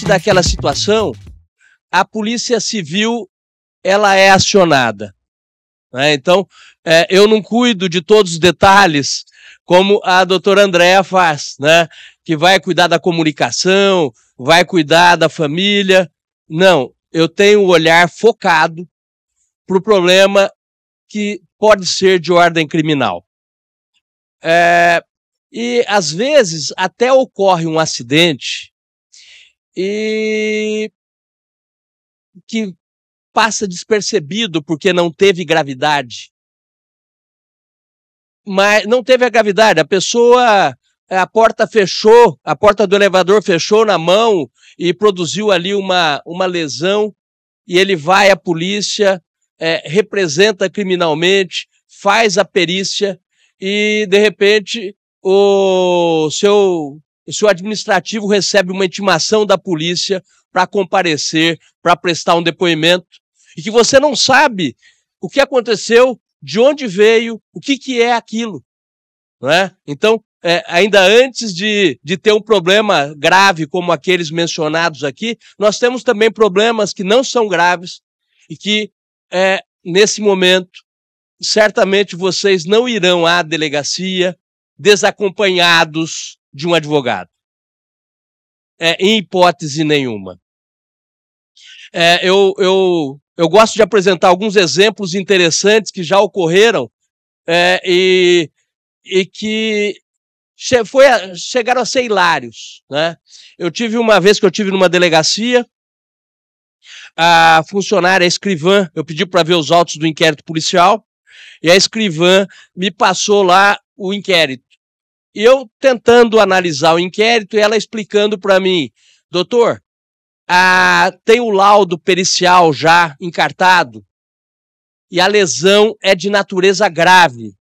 diante daquela situação, a Polícia Civil ela é acionada, né? Então, eu não cuido de todos os detalhes como a doutora Andréa faz, né? Que vai cuidar da comunicação, vai cuidar da família. Não, eu tenho um olhar focado para o problema que pode ser de ordem criminal. E, às vezes, até ocorre um acidente e que passa despercebido porque não teve gravidade. Mas não teve a gravidade, a pessoa, a porta fechou, a porta do elevador fechou na mão e produziu ali uma lesão, e ele vai à polícia, representa criminalmente, faz a perícia e, de repente, o seu administrativo recebe uma intimação da polícia para comparecer, para prestar um depoimento, e que você não sabe o que aconteceu, de onde veio, o que é aquilo, não é? Então, ainda antes de ter um problema grave como aqueles mencionados aqui, nós temos também problemas que não são graves e que, nesse momento, certamente vocês não irão à delegacia desacompanhados de um advogado. Em hipótese nenhuma. Eu gosto de apresentar alguns exemplos interessantes que já ocorreram e que chegaram a ser hilários, né? Eu tive uma vez que eu tive numa delegacia, a funcionária, a escrivã, eu pedi para ver os autos do inquérito policial, e a escrivã me passou lá o inquérito. E eu tentando analisar o inquérito e ela explicando para mim, doutor, tem o laudo pericial já encartado e a lesão é de natureza grave.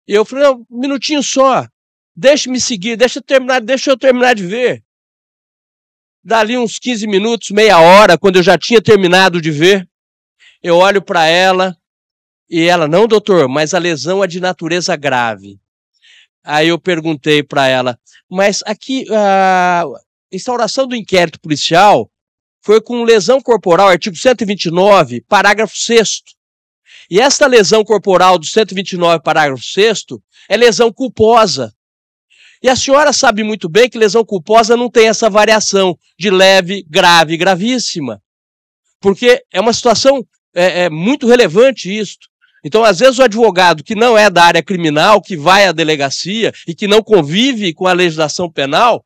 E eu falei, não, um minutinho só, deixe-me seguir, deixa eu terminar de ver. Dali uns 15 minutos, meia hora, quando eu já tinha terminado de ver, eu olho para ela e ela, não, doutor, mas a lesão é de natureza grave. Aí eu perguntei para ela, mas aqui a instauração do inquérito policial foi com lesão corporal, artigo 129, parágrafo 6º. E esta lesão corporal do 129, parágrafo 6º, é lesão culposa. E a senhora sabe muito bem que lesão culposa não tem essa variação de leve, grave e gravíssima. Porque é uma situação muito relevante isto. Então, às vezes, o advogado que não é da área criminal, que vai à delegacia e que não convive com a legislação penal,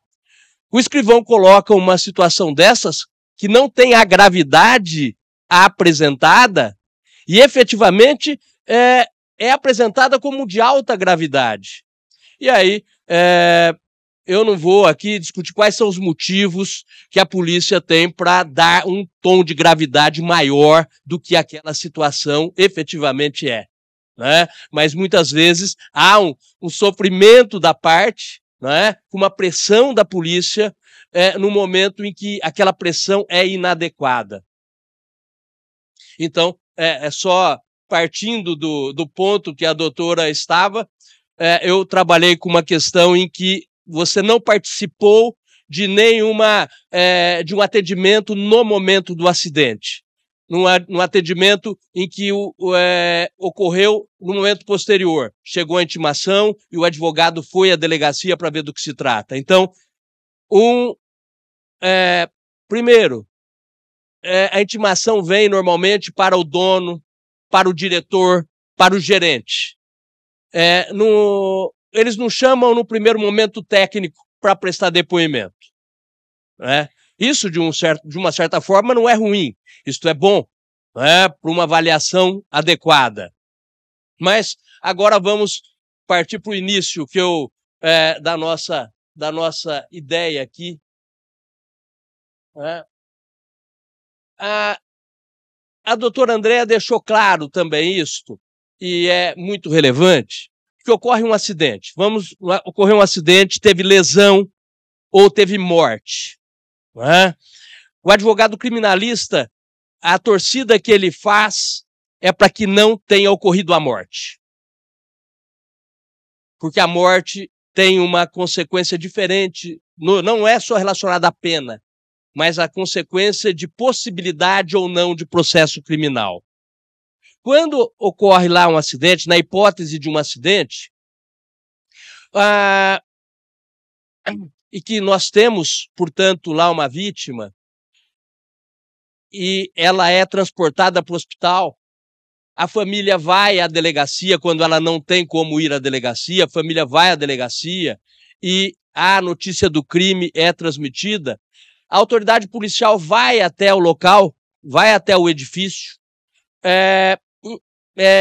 o escrivão coloca uma situação dessas que não tem a gravidade apresentada e, efetivamente, é apresentada como de alta gravidade. E aí, eu não vou aqui discutir quais são os motivos que a polícia tem para dar um tom de gravidade maior do que aquela situação efetivamente é, né? Mas muitas vezes há um sofrimento da parte, né? Uma pressão da polícia no momento em que aquela pressão é inadequada. Então, só partindo do ponto que a doutora estava, eu trabalhei com uma questão em que você não participou de de um atendimento no momento do acidente, num atendimento em que ocorreu no momento posterior. Chegou a intimação e o advogado foi à delegacia para ver do que se trata. Então, primeiro, a intimação vem normalmente para o dono, para o diretor, para o gerente. Eles não chamam no primeiro momento técnico para prestar depoimento, né? Isso, de uma certa forma, não é ruim. Isto é bom, né, para uma avaliação adequada. Mas agora vamos partir para o início da nossa ideia aqui. A doutora Andréa deixou claro também isto, e é muito relevante, que ocorre um acidente. Ocorreu um acidente, teve lesão ou teve morte, não é? O advogado criminalista, a torcida que ele faz é para que não tenha ocorrido a morte. Porque a morte tem uma consequência diferente, não é só relacionada à pena, mas a consequência de possibilidade ou não de processo criminal. Quando ocorre lá um acidente, na hipótese de um acidente, e que nós temos, portanto, lá uma vítima, e ela é transportada para o hospital, a família vai à delegacia, quando ela não tem como ir à delegacia, a família vai à delegacia e a notícia do crime é transmitida, a autoridade policial vai até o local, vai até o edifício,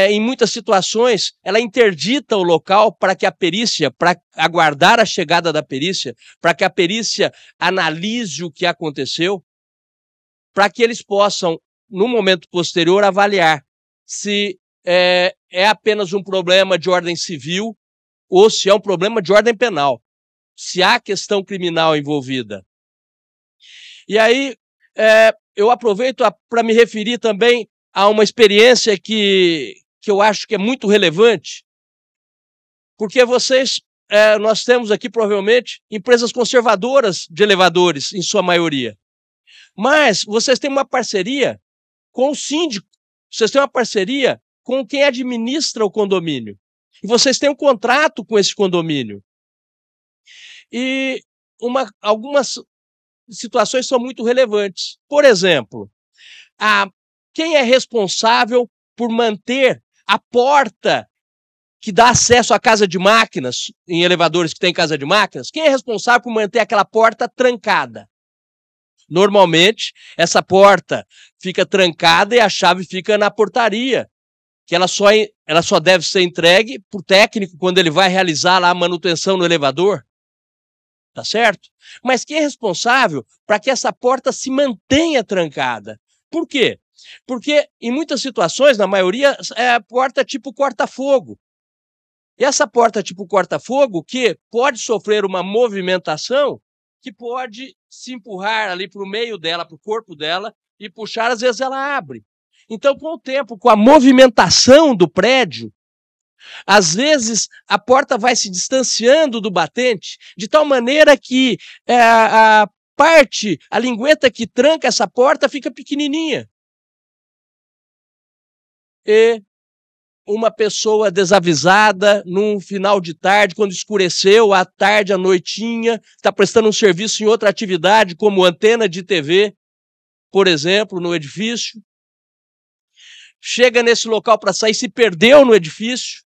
em muitas situações, ela interdita o local para que a perícia, para aguardar a chegada da perícia, para que a perícia analise o que aconteceu, para que eles possam, no momento posterior, avaliar se é apenas um problema de ordem civil ou se é um problema de ordem penal, se há questão criminal envolvida. E aí, eu aproveito para me referir também a uma experiência que eu acho que é muito relevante, porque nós temos aqui, provavelmente, empresas conservadoras de elevadores, em sua maioria. Mas vocês têm uma parceria com o síndico, vocês têm uma parceria com quem administra o condomínio. E vocês têm um contrato com esse condomínio. E algumas situações são muito relevantes. Por exemplo, quem é responsável por manter a porta que dá acesso à casa de máquinas, em elevadores que tem casa de máquinas, quem é responsável por manter aquela porta trancada? Normalmente, essa porta fica trancada e a chave fica na portaria, que ela só deve ser entregue para o técnico quando ele vai realizar lá a manutenção no elevador. Tá certo? Mas quem é responsável para que essa porta se mantenha trancada? Por quê? Porque em muitas situações, na maioria, é a porta tipo corta-fogo. E essa porta tipo corta-fogo que pode sofrer uma movimentação que pode se empurrar ali para o meio dela, para o corpo dela e puxar, às vezes ela abre. Então, com o tempo, com a movimentação do prédio, às vezes a porta vai se distanciando do batente, de tal maneira que a lingueta que tranca essa porta fica pequenininha. E uma pessoa desavisada, num final de tarde, quando escureceu, à tarde, à noitinha, está prestando um serviço em outra atividade, como antena de TV, por exemplo, no edifício, chega nesse local para sair, se perdeu no edifício,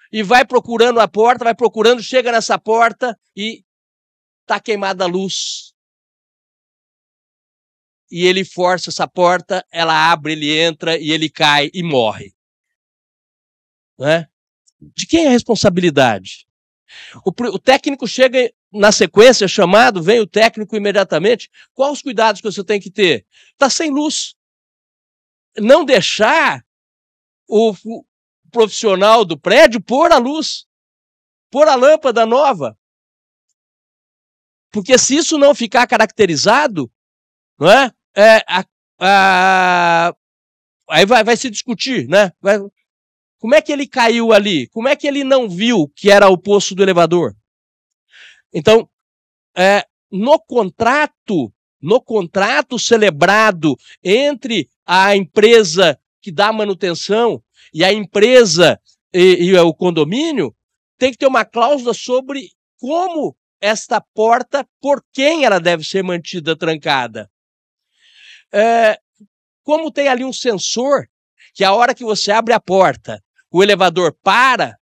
e vai procurando a porta, vai procurando, chega nessa porta e está queimada a luz. E ele força essa porta, ela abre, ele entra e ele cai e morre. Né? De quem é a responsabilidade? O técnico chega na sequência, chamado, vem o técnico imediatamente. Quais os cuidados que você tem que ter? Está sem luz. Não deixar o profissional do prédio pôr a luz, pôr a lâmpada nova. Porque se isso não ficar caracterizado, não é? Aí vai se discutir, né? Como é que ele caiu ali? Como é que ele não viu que era o poço do elevador? Então, no contrato celebrado entre a empresa que dá manutenção e a empresa e o condomínio, tem que ter uma cláusula sobre como esta porta, por quem ela deve ser mantida trancada. Como tem ali um sensor, que a hora que você abre a porta, o elevador para,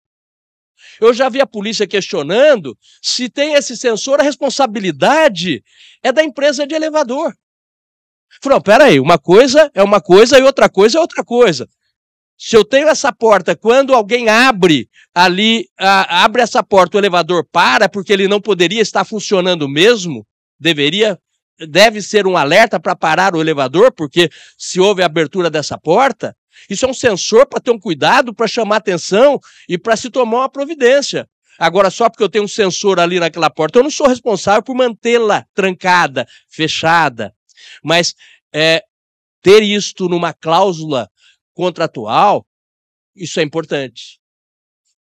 eu já vi a polícia questionando se tem esse sensor, a responsabilidade é da empresa de elevador. Falou, peraí, uma coisa é uma coisa e outra coisa é outra coisa. Se eu tenho essa porta, quando alguém abre ali, abre essa porta, o elevador para, porque ele não poderia estar funcionando mesmo, deve ser um alerta para parar o elevador, porque se houve a abertura dessa porta, isso é um sensor para ter um cuidado, para chamar atenção e para se tomar uma providência. Agora, só porque eu tenho um sensor ali naquela porta, eu não sou responsável por mantê-la trancada, fechada. Mas ter isto numa cláusula contratual, isso é importante.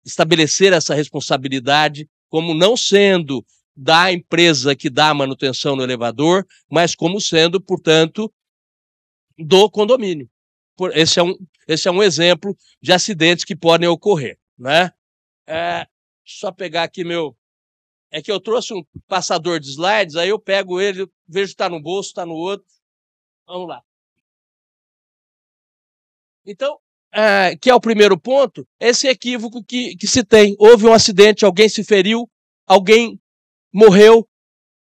estabelecer essa responsabilidade como não sendo da empresa que dá a manutenção no elevador, mas como sendo, portanto, do condomínio. Esse é um exemplo de acidentes que podem ocorrer, né? Só pegar aqui meu... É que eu trouxe um passador de slides, aí eu pego ele, vejo que está no bolso, está no outro. Vamos lá. Então, que é o primeiro ponto, esse equívoco que se tem. Houve um acidente, alguém se feriu, alguém morreu,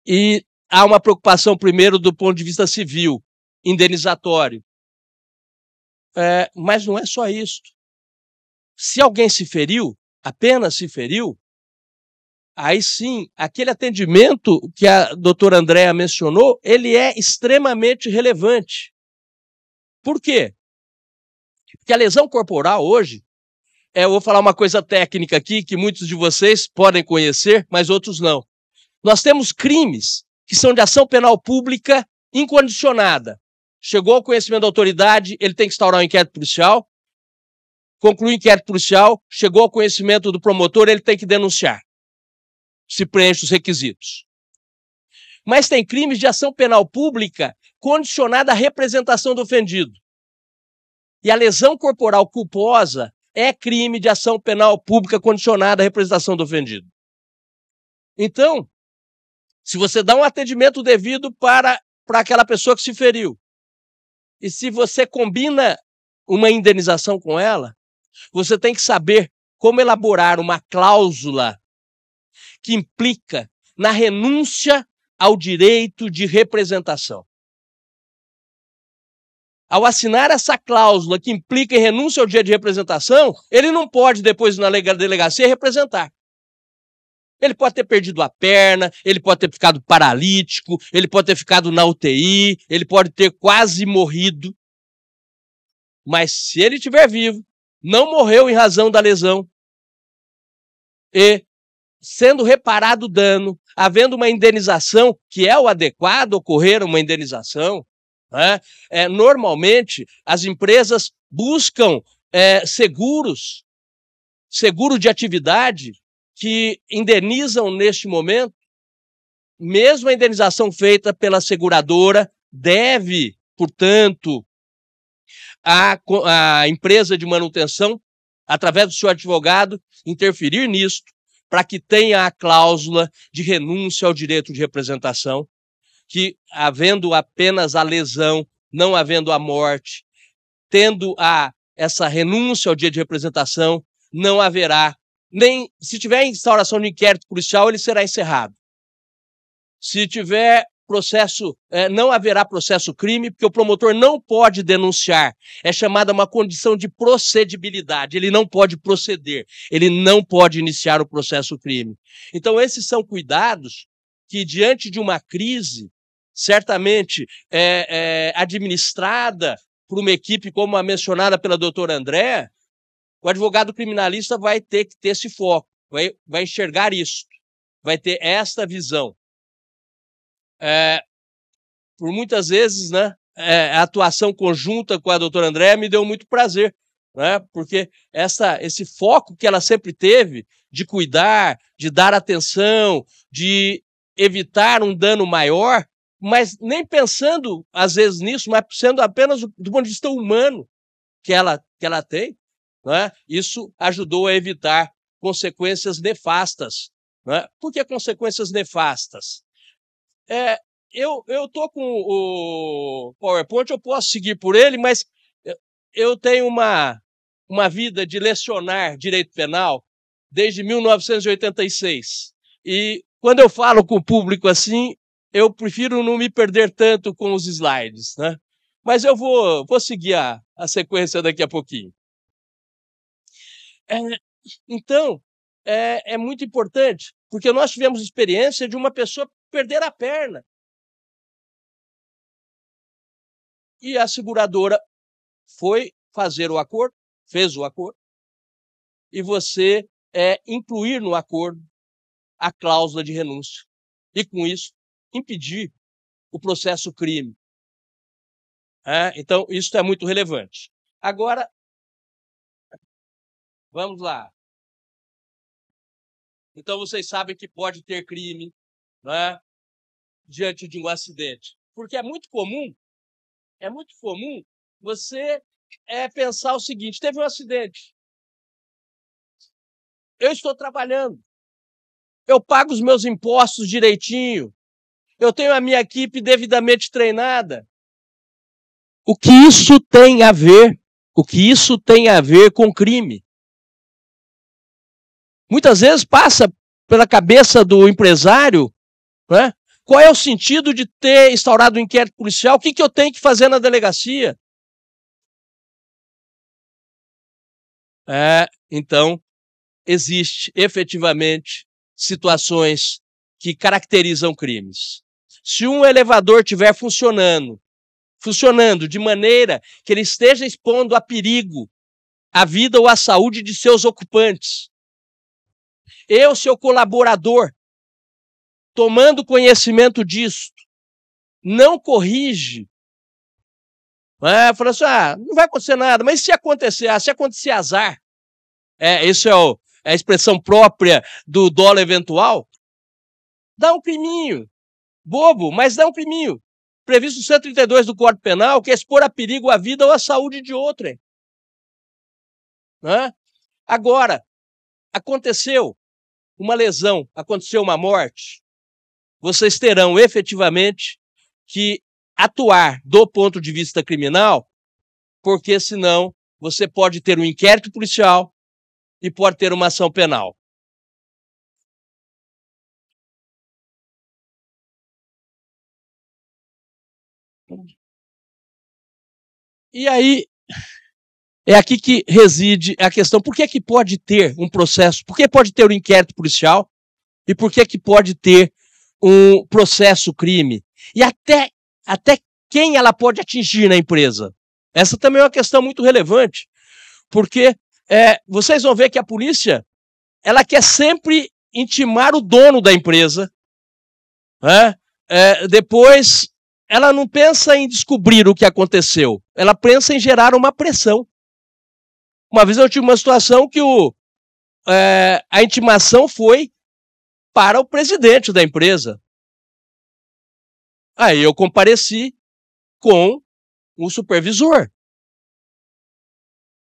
e há uma preocupação primeiro do ponto de vista civil, indenizatório. Mas não é só isso. Se alguém se feriu, apenas se feriu, aí sim, aquele atendimento que a doutora Andréa mencionou, ele é extremamente relevante. Por quê? Porque a lesão corporal hoje, eu vou falar uma coisa técnica aqui, que muitos de vocês podem conhecer, mas outros não. Nós temos crimes que são de ação penal pública incondicionada. Chegou ao conhecimento da autoridade, ele tem que instaurar um inquérito policial, conclui o inquérito policial, chegou ao conhecimento do promotor, ele tem que denunciar, se preenche os requisitos. Mas tem crimes de ação penal pública condicionada à representação do ofendido. E a lesão corporal culposa é crime de ação penal pública condicionada à representação do ofendido. Então, se você dá um atendimento devido para aquela pessoa que se feriu, e se você combina uma indenização com ela, você tem que saber como elaborar uma cláusula que implica na renúncia ao direito de representação. Ao assinar essa cláusula que implica em renúncia ao direito de representação, ele não pode depois ir na delegacia representar. Ele pode ter perdido a perna, ele pode ter ficado paralítico, ele pode ter ficado na UTI, ele pode ter quase morrido. Mas se ele estiver vivo, não morreu em razão da lesão, e sendo reparado o dano, havendo uma indenização, que é o adequado ocorrer uma indenização, né? Normalmente as empresas buscam seguro de atividade, que indenizam neste momento. Mesmo a indenização feita pela seguradora deve, portanto, a empresa de manutenção, através do seu advogado, interferir nisso, para que tenha a cláusula de renúncia ao direito de representação, que, havendo apenas a lesão, não havendo a morte, tendo essa renúncia ao direito de representação, não haverá, nem se tiver instauração de inquérito policial, ele será encerrado. Se tiver processo, não haverá processo crime, porque o promotor não pode denunciar. É chamada uma condição de procedibilidade. Ele não pode proceder, ele não pode iniciar o processo crime. Então, esses são cuidados que, diante de uma crise, certamente administrada por uma equipe como a mencionada pela doutora Andréa, o advogado criminalista vai ter que ter esse foco, vai enxergar isso, vai ter esta visão. Por muitas vezes, né, a atuação conjunta com a doutora Andréa me deu muito prazer, né, porque esse foco que ela sempre teve de cuidar, de dar atenção, de evitar um dano maior, mas nem pensando, às vezes, nisso, mas sendo apenas do ponto de vista humano que ela tem, né, isso ajudou a evitar consequências nefastas. Né? Por que consequências nefastas? Eu estou com o PowerPoint, eu posso seguir por ele, mas eu tenho uma vida de lecionar direito penal desde 1986. E quando eu falo com o público assim, eu prefiro não me perder tanto com os slides, né? Mas eu vou seguir a sequência daqui a pouquinho. Então, é muito importante, porque nós tivemos experiência de uma pessoa perder a perna. E a seguradora foi fazer o acordo, fez o acordo, e você incluir no acordo a cláusula de renúncia. E, com isso, impedir o processo crime. Então, isso é muito relevante. Agora, vamos lá. Então vocês sabem que pode ter crime, né, diante de um acidente. Porque é muito comum você pensar o seguinte: teve um acidente, eu estou trabalhando, eu pago os meus impostos direitinho, eu tenho a minha equipe devidamente treinada. O que isso tem a ver? O que isso tem a ver com crime? Muitas vezes passa pela cabeça do empresário, né? Qual é o sentido de ter instaurado um inquérito policial? O que eu tenho que fazer na delegacia? Então, existe efetivamente situações que caracterizam crimes. Se um elevador estiver funcionando de maneira que ele esteja expondo a perigo a vida ou a saúde de seus ocupantes, eu, seu colaborador, tomando conhecimento disso, não corrige, fala assim: não vai acontecer nada, mas se acontecer azar, isso é a expressão própria do dolo eventual, dá um criminho, bobo, mas dá um criminho, previsto no 132 do Código Penal, que é expor a perigo a vida ou a saúde de outrem. Agora, aconteceu uma lesão, aconteceu uma morte, vocês terão efetivamente que atuar do ponto de vista criminal, porque senão você pode ter um inquérito policial e pode ter uma ação penal. E aí, é aqui que reside a questão: por que pode ter um processo, por que pode ter um inquérito policial e por que pode ter um processo crime? E até quem ela pode atingir na empresa? Essa também é uma questão muito relevante, porque vocês vão ver que a polícia, ela quer sempre intimar o dono da empresa, depois ela não pensa em descobrir o que aconteceu, ela pensa em gerar uma pressão. Uma vez eu tive uma situação que a intimação foi para o presidente da empresa. Aí eu compareci com o supervisor.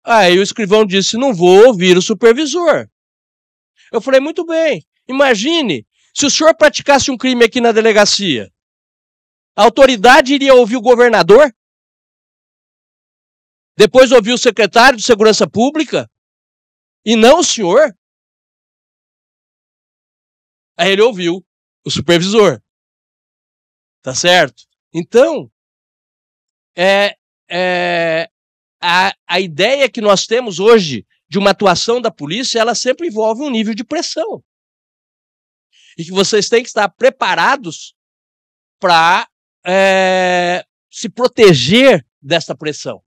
Aí o escrivão disse: não vou ouvir o supervisor. Eu falei: muito bem, imagine se o senhor praticasse um crime aqui na delegacia. A autoridade iria ouvir o governador? Depois ouvir o secretário de Segurança Pública? E não o senhor? Aí ele ouviu o supervisor. Tá certo? Então, a ideia que nós temos hoje de uma atuação da polícia, ela sempre envolve um nível de pressão. E que vocês têm que estar preparados para se proteger dessa pressão.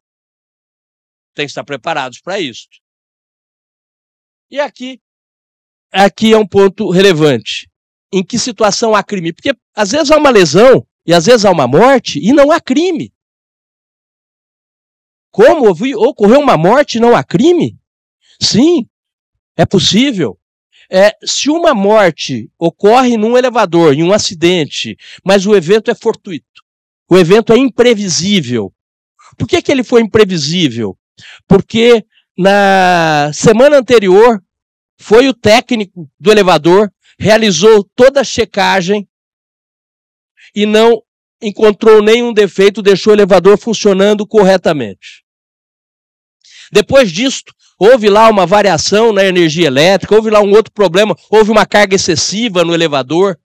Tem que estar preparados para isso. E aqui é um ponto relevante. Em que situação há crime? Porque às vezes há uma lesão e às vezes há uma morte e não há crime. Como ocorreu uma morte e não há crime? Sim, é possível. Se uma morte ocorre num elevador, em um acidente, mas o evento é fortuito, o evento é imprevisível. Por que ele foi imprevisível? Porque na semana anterior foi o técnico do elevador, realizou toda a checagem e não encontrou nenhum defeito, deixou o elevador funcionando corretamente. Depois disto, houve lá uma variação na energia elétrica, houve lá um outro problema, houve uma carga excessiva no elevador,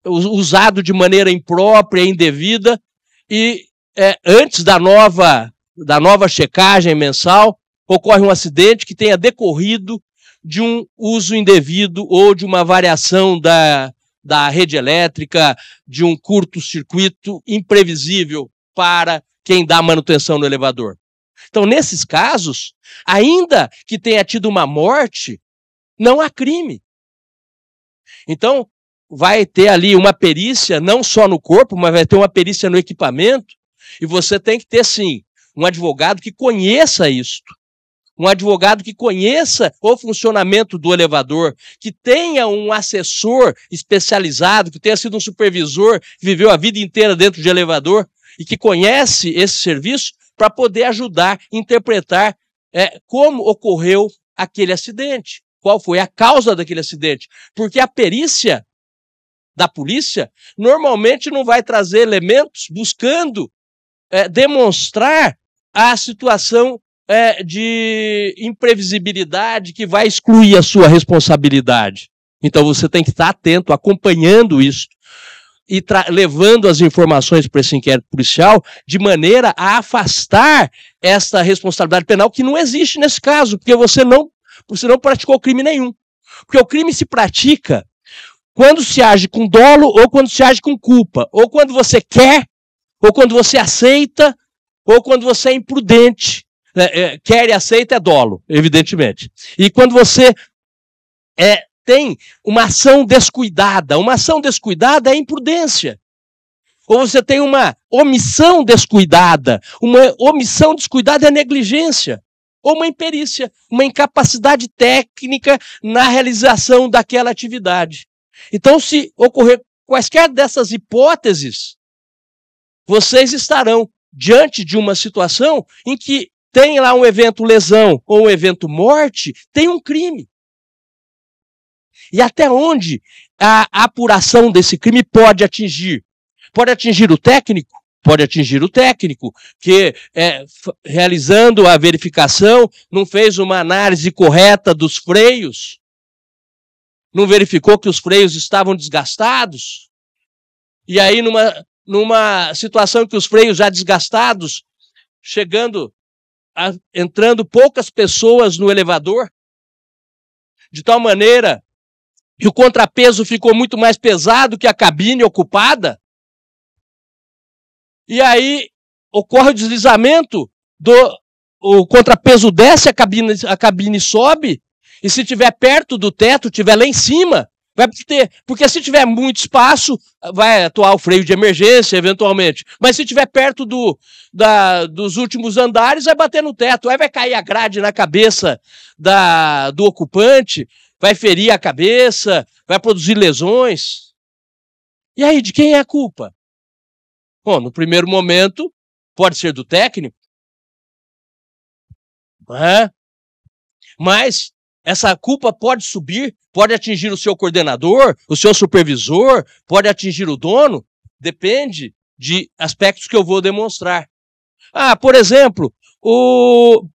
usado de maneira imprópria, indevida, e antes da nova checagem mensal, ocorre um acidente que tenha decorrido de um uso indevido ou de uma variação da rede elétrica, de um curto-circuito imprevisível para quem dá manutenção no elevador. Então, nesses casos, ainda que tenha tido uma morte, não há crime. Então, vai ter ali uma perícia, não só no corpo, mas vai ter uma perícia no equipamento, e você tem que ter, sim, um advogado que conheça isso, um advogado que conheça o funcionamento do elevador, que tenha um assessor especializado, que tenha sido um supervisor, que viveu a vida inteira dentro de elevador e que conhece esse serviço para poder ajudar a interpretar como ocorreu aquele acidente, qual foi a causa daquele acidente. Porque a perícia da polícia normalmente não vai trazer elementos buscando demonstrar a situação de imprevisibilidade que vai excluir a sua responsabilidade. Então você tem que estar atento, acompanhando isso e levando as informações para esse inquérito policial de maneira a afastar essa responsabilidade penal que não existe nesse caso, porque você não praticou crime nenhum. Porque o crime se pratica quando se age com dolo ou quando se age com culpa, ou quando você quer, ou quando você aceita, ou quando você é imprudente. Quer e aceita é dolo, evidentemente. E quando você tem uma ação descuidada é imprudência. Ou você tem uma omissão descuidada é negligência. Ou uma imperícia, uma incapacidade técnica na realização daquela atividade. Então, se ocorrer quaisquer dessas hipóteses, vocês estarão diante de uma situação em que tem lá um evento lesão ou um evento morte, tem um crime. E até onde a apuração desse crime pode atingir? Pode atingir o técnico? Pode atingir o técnico, que realizando a verificação não fez uma análise correta dos freios, não verificou que os freios estavam desgastados, e aí numa situação em que os freios já desgastados, entrando poucas pessoas no elevador, de tal maneira que o contrapeso ficou muito mais pesado que a cabine ocupada, e aí ocorre o deslizamento, o contrapeso desce, a cabine sobe, e se estiver perto do teto, estiver lá em cima, vai ter, porque se tiver muito espaço, vai atuar o freio de emergência, eventualmente. Mas se estiver perto dos últimos andares, vai bater no teto. Aí vai cair a grade na cabeça do ocupante, vai ferir a cabeça, vai produzir lesões. E aí, de quem é a culpa? Bom, no primeiro momento, pode ser do técnico. Mas essa culpa pode subir, pode atingir o seu coordenador, o seu supervisor, pode atingir o dono, depende de aspectos que eu vou demonstrar. Por exemplo, o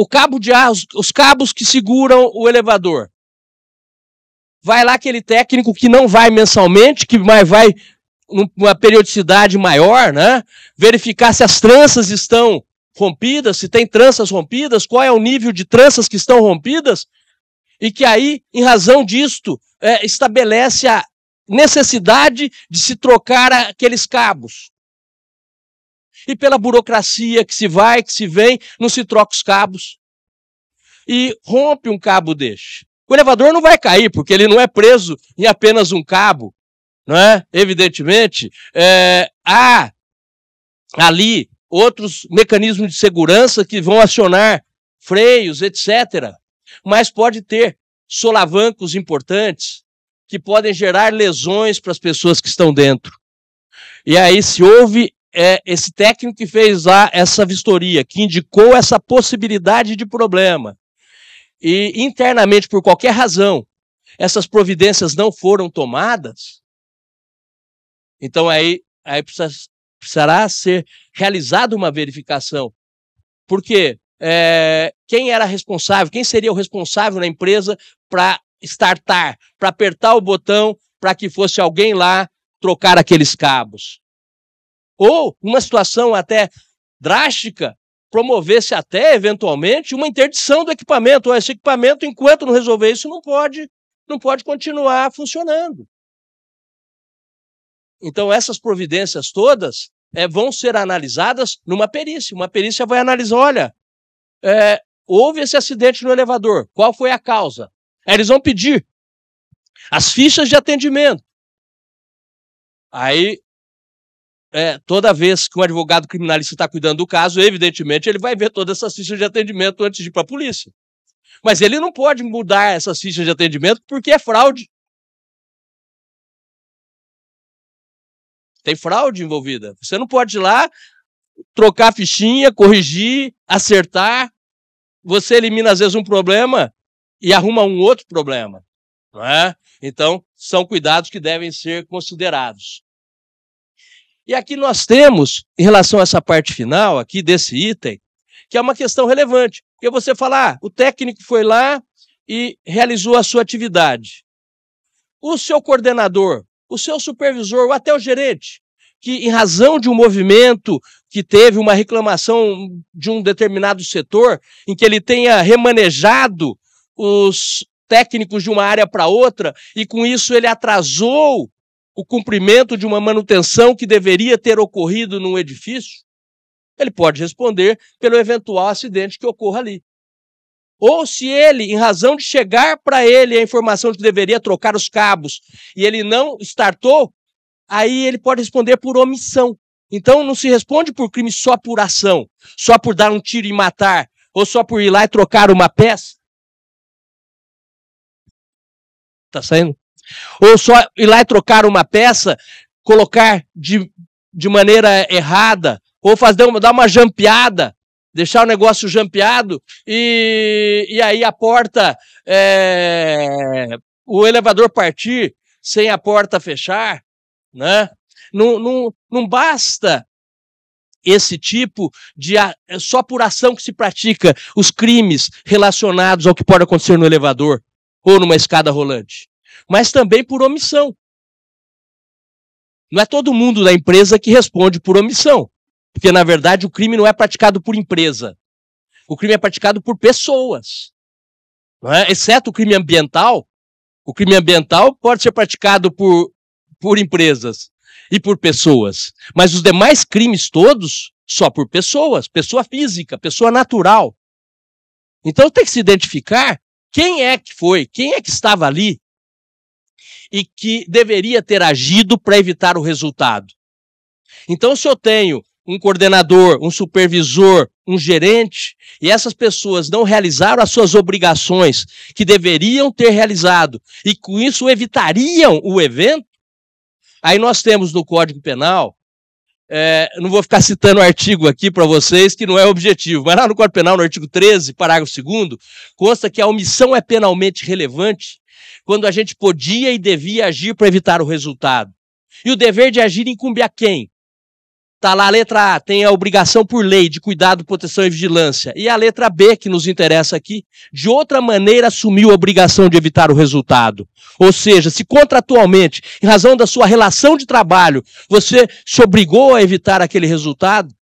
cabo de ar, os cabos que seguram o elevador. Vai lá aquele técnico que não vai mensalmente, que vai numa periodicidade maior, né? Verificar se as tranças estão rompidas, se tem tranças rompidas, qual é o nível de tranças que estão rompidas, e que aí, em razão disto, estabelece a necessidade de se trocar aqueles cabos. E pela burocracia que se vai, que se vem, não se troca os cabos. E rompe um cabo deste. O elevador não vai cair, porque ele não é preso em apenas um cabo, não é? Evidentemente, há ali outros mecanismos de segurança que vão acionar freios, etc. Mas pode ter solavancos importantes que podem gerar lesões para as pessoas que estão dentro. E aí, se houve esse técnico que fez lá essa vistoria, que indicou essa possibilidade de problema, e internamente, por qualquer razão, essas providências não foram tomadas, então aí precisará ser realizada uma verificação. Porque quem era responsável, quem seria o responsável na empresa para startar, para apertar o botão para que fosse alguém lá trocar aqueles cabos? Ou, numa situação até drástica, promovesse até, eventualmente, uma interdição do equipamento. Esse equipamento, enquanto não resolver isso, não pode continuar funcionando. Então, essas providências todas vão ser analisadas numa perícia. Uma perícia vai analisar, olha, houve esse acidente no elevador, qual foi a causa? Aí eles vão pedir as fichas de atendimento. Aí toda vez que um advogado criminalista está cuidando do caso, evidentemente, ele vai ver todas essas fichas de atendimento antes de ir para a polícia. Mas ele não pode mudar essas fichas de atendimento porque é fraude. Tem fraude envolvida. Você não pode ir lá, trocar a fichinha, corrigir, acertar. Você elimina, às vezes, um problema e arruma um outro problema. Não é? Então, são cuidados que devem ser considerados. E aqui nós temos, em relação a essa parte final aqui desse item, que é uma questão relevante. Porque você fala, o técnico foi lá e realizou a sua atividade. O seu coordenador, o seu supervisor, ou até o gerente, que em razão de um movimento que teve uma reclamação de um determinado setor, em que ele tenha remanejado os técnicos de uma área para outra, e com isso ele atrasou o cumprimento de uma manutenção que deveria ter ocorrido num edifício, ele pode responder pelo eventual acidente que ocorra ali. Ou se ele, em razão de chegar para ele a informação de que deveria trocar os cabos e ele não startou, aí ele pode responder por omissão. Então não se responde por crime só por ação, só por dar um tiro e matar, ou só por ir lá e trocar uma peça. Tá saindo? Ou só ir lá e trocar uma peça, colocar de maneira errada, ou dar uma jampeada, deixar o negócio jampeado, e aí a porta, o elevador partir sem a porta fechar, né? Não basta esse tipo de só por ação que se pratica os crimes relacionados ao que pode acontecer no elevador ou numa escada rolante, mas também por omissão. Não é todo mundo da empresa que responde por omissão, porque, na verdade, o crime não é praticado por empresa. O crime é praticado por pessoas. Não é? Exceto o crime ambiental. O crime ambiental pode ser praticado por empresas e por pessoas. Mas os demais crimes todos, só por pessoas. Pessoa física, pessoa natural. Então tem que se identificar quem é que foi, quem é que estava ali e que deveria ter agido para evitar o resultado. Então, se eu tenho um coordenador, um supervisor, um gerente, e essas pessoas não realizaram as suas obrigações que deveriam ter realizado, e com isso evitariam o evento, aí nós temos no Código Penal, não vou ficar citando o artigo aqui para vocês, que não é o objetivo, mas lá no Código Penal, no artigo 13, parágrafo 2º, consta que a omissão é penalmente relevante quando a gente podia e devia agir para evitar o resultado. E o dever de agir incumbe a quem? Está lá a letra A, tem a obrigação por lei de cuidado, proteção e vigilância. E a letra B, que nos interessa aqui, de outra maneira assumiu a obrigação de evitar o resultado. Ou seja, se contratualmente, em razão da sua relação de trabalho, você se obrigou a evitar aquele resultado,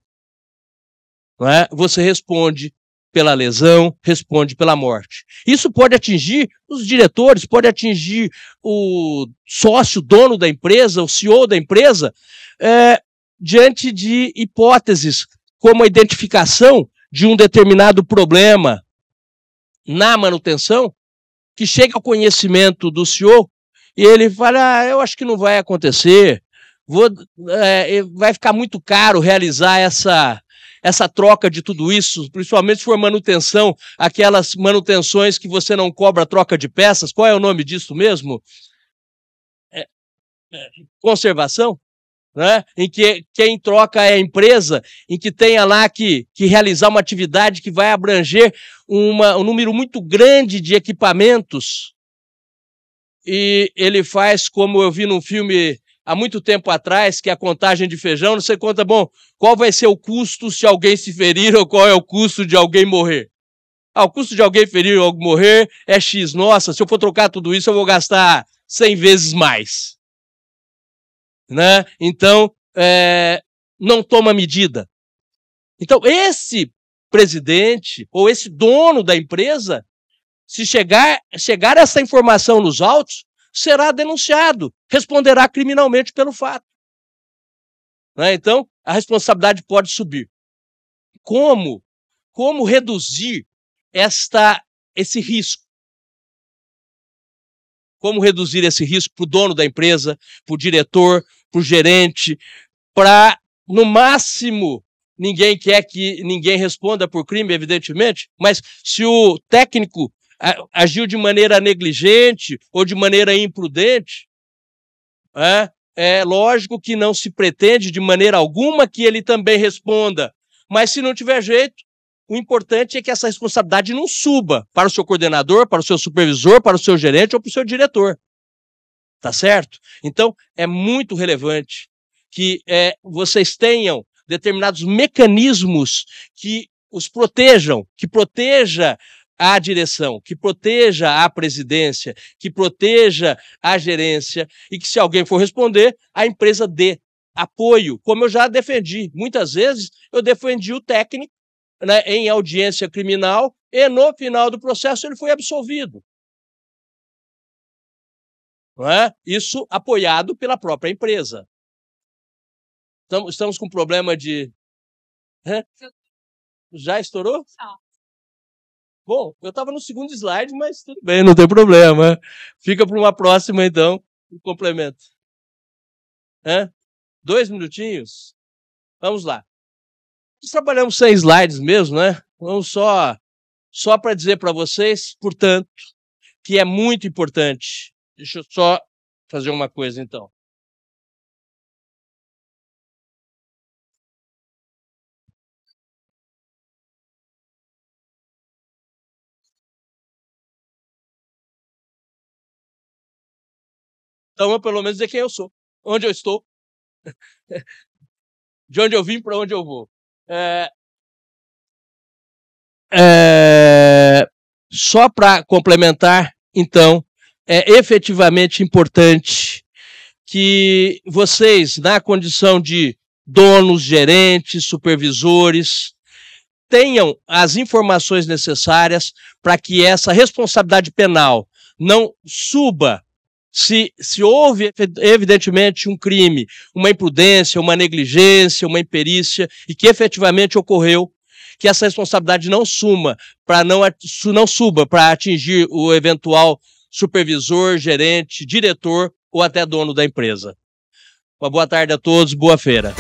não é? Você responde pela lesão, responde pela morte. Isso pode atingir os diretores, pode atingir o sócio, dono da empresa, o CEO da empresa, diante de hipóteses como a identificação de um determinado problema na manutenção, que chega ao conhecimento do CEO e ele fala, eu acho que não vai acontecer, vai ficar muito caro realizar essa troca de tudo isso, principalmente se for manutenção, aquelas manutenções que você não cobra troca de peças, qual é o nome disso mesmo? Conservação? Né? Em que quem troca é a empresa, em que tenha lá que realizar uma atividade que vai abranger um número muito grande de equipamentos, e ele faz, como eu vi num filme há muito tempo atrás, que é a contagem de feijão, não sei quanto, bom, qual vai ser o custo se alguém se ferir ou qual é o custo de alguém morrer? O custo de alguém ferir ou morrer é X. Nossa, se eu for trocar tudo isso, eu vou gastar 100 vezes mais. Né? Então, não toma medida. Então, esse presidente ou esse dono da empresa, se chegar essa informação nos autos, será denunciado, responderá criminalmente pelo fato. Né? Então, a responsabilidade pode subir. Como reduzir esse risco? Como reduzir esse risco para o dono da empresa, para o diretor, para o gerente, para No máximo, ninguém quer que ninguém responda por crime, evidentemente, mas se o técnico agiu de maneira negligente ou de maneira imprudente, é lógico que não se pretende de maneira alguma que ele também responda. Mas se não tiver jeito, o importante é que essa responsabilidade não suba para o seu coordenador, para o seu supervisor, para o seu gerente ou para o seu diretor. Tá certo? Então, é muito relevante que vocês tenham determinados mecanismos que os protejam, que proteja a direção, que proteja a presidência, que proteja a gerência e que, se alguém for responder, a empresa dê apoio, como eu já defendi. Muitas vezes eu defendi o técnico, né, em audiência criminal e no final do processo ele foi absolvido. Não é? Isso apoiado pela própria empresa. Estamos com problema de... Já estourou? Bom, eu estava no segundo slide, mas tudo bem, não tem problema. Fica para uma próxima, então, o complemento. 2 minutinhos? Vamos lá. Nós trabalhamos 100 slides mesmo, né? Vamos só para dizer para vocês, portanto, que é muito importante. Deixa eu só fazer uma coisa, então. Então, eu pelo menos dizer quem eu sou, onde eu estou, de onde eu vim para onde eu vou. Só para complementar, então, é efetivamente importante que vocês, na condição de donos, gerentes, supervisores, tenham as informações necessárias para que essa responsabilidade penal não suba se houve, evidentemente, um crime, uma imprudência, uma negligência, uma imperícia, e que efetivamente ocorreu, que essa responsabilidade não suba para atingir o eventual supervisor, gerente, diretor ou até dono da empresa. Uma boa tarde a todos, boa feira.